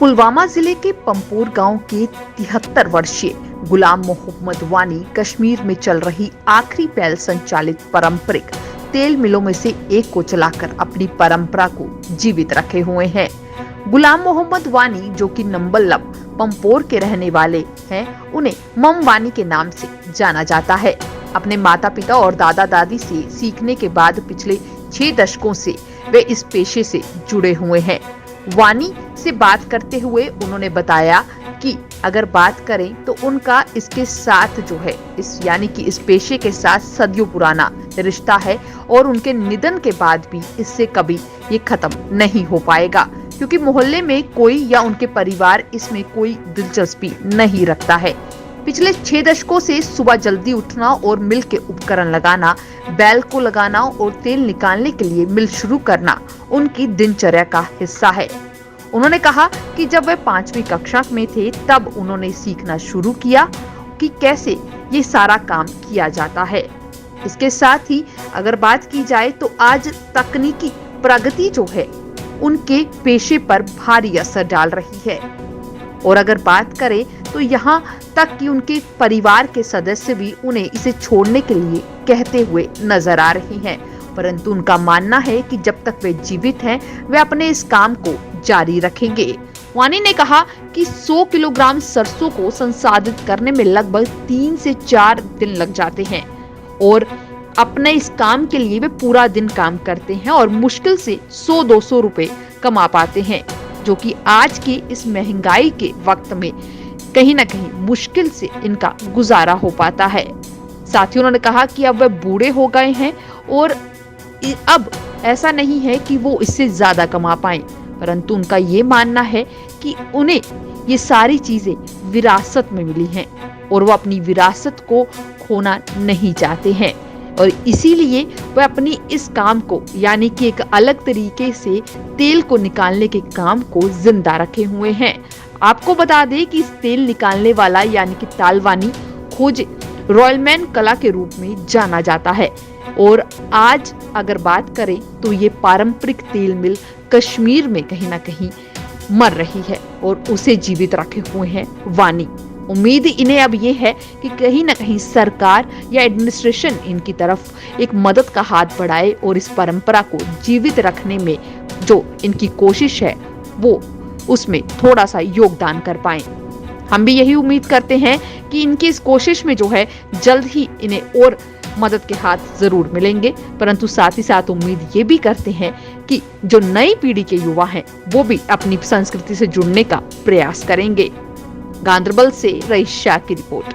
पुलवामा जिले के पंपोर गांव के 73 वर्षीय गुलाम मोहम्मद वानी कश्मीर में चल रही आखिरी पहल संचालित पारंपरिक तेल मिलों में से एक को चलाकर अपनी परंपरा को जीवित रखे हुए हैं। गुलाम मोहम्मद वानी, जो कि नंबल पंपोर के रहने वाले हैं, उन्हें मम वानी के नाम से जाना जाता है। अपने माता पिता और दादा दादी से सीखने के बाद पिछले 6 दशकों से वे इस पेशे से जुड़े हुए हैं। वानी से बात करते हुए उन्होंने बताया कि अगर बात करें तो उनका इसके साथ जो है इस पेशे के साथ सदियों पुराना रिश्ता है और उनके निधन के बाद भी इससे कभी ये खत्म नहीं हो पाएगा, क्योंकि मोहल्ले में कोई या उनके परिवार इसमें कोई दिलचस्पी नहीं रखता है। पिछले 6 दशकों से सुबह जल्दी उठना और मिल के उपकरण लगाना, बैल को लगाना और तेल निकालने के लिए मिल शुरू करना उनकी दिनचर्या का हिस्सा है। उन्होंने कहा कि जब वे 5वीं कक्षा में थे तब उन्होंने सीखना शुरू किया कि कैसे ये सारा काम किया जाता है। इसके साथ ही अगर बात की जाए तो आज तकनीकी प्रगति जो है उनके पेशे पर भारी असर डाल रही है। और अगर बात करें तो यहाँ तक कि उनके परिवार के सदस्य भी उन्हें इसे छोड़ने के लिए कहते हुए नजर आ रहे हैं, परंतु उनका मानना है कि जब तक वे जीवित हैं वे अपने इस काम को जारी रखेंगे। वानी ने कहा कि 100 किलोग्राम सरसों को संसाधित करने में लगभग 3 से 4 दिन लग जाते हैं और अपने इस काम के लिए वे पूरा दिन काम करते हैं और मुश्किल से 100-200 रुपए कमा पाते हैं, जो कि आज की इस महंगाई के वक्त में कहीं ना कहीं मुश्किल से इनका गुजारा हो पाता है। साथ ही उन्होंने कहा कि अब वे बूढ़े हो गए हैं और अब ऐसा नहीं है कि वो इससे ज्यादा कमा पाएं, परंतु उनका ये मानना है कि उन्हें ये सारी चीजें विरासत में मिली हैं और वो अपनी विरासत को खोना नहीं चाहते हैं और इसीलिए वह अपनी इस काम को यानी कि एक अलग तरीके से तेल को निकालने के काम को जिंदा रखे हुए हैं। आपको बता दें कि इस तेल निकालने वाला यानी कि तालवानी खोज रॉयलमैन कला के रूप में जाना जाता है और आज अगर बात करें तो ये पारंपरिक तेल मिल कश्मीर में कहीं ना कहीं मर रही है और उसे जीवित रखे हुए हैं वानी। उम्मीद इन्हें अब ये है कि कहीं ना कहीं सरकार या एडमिनिस्ट्रेशन इनकी तरफ एक मदद का हाथ बढ़ाए और इस परंपरा को जीवित रखने में जो इनकी कोशिश है वो उसमें थोड़ा सा योगदान कर पाएं। हम भी यही उम्मीद करते हैं कि इनकी इस कोशिश में जो है जल्द ही इन्हें और मदद के हाथ जरूर मिलेंगे, परंतु साथ ही साथ उम्मीद ये भी करते हैं कि जो नई पीढ़ी के युवा हैं वो भी अपनी संस्कृति से जुड़ने का प्रयास करेंगे। गांधरबल से रईस शाह की रिपोर्ट।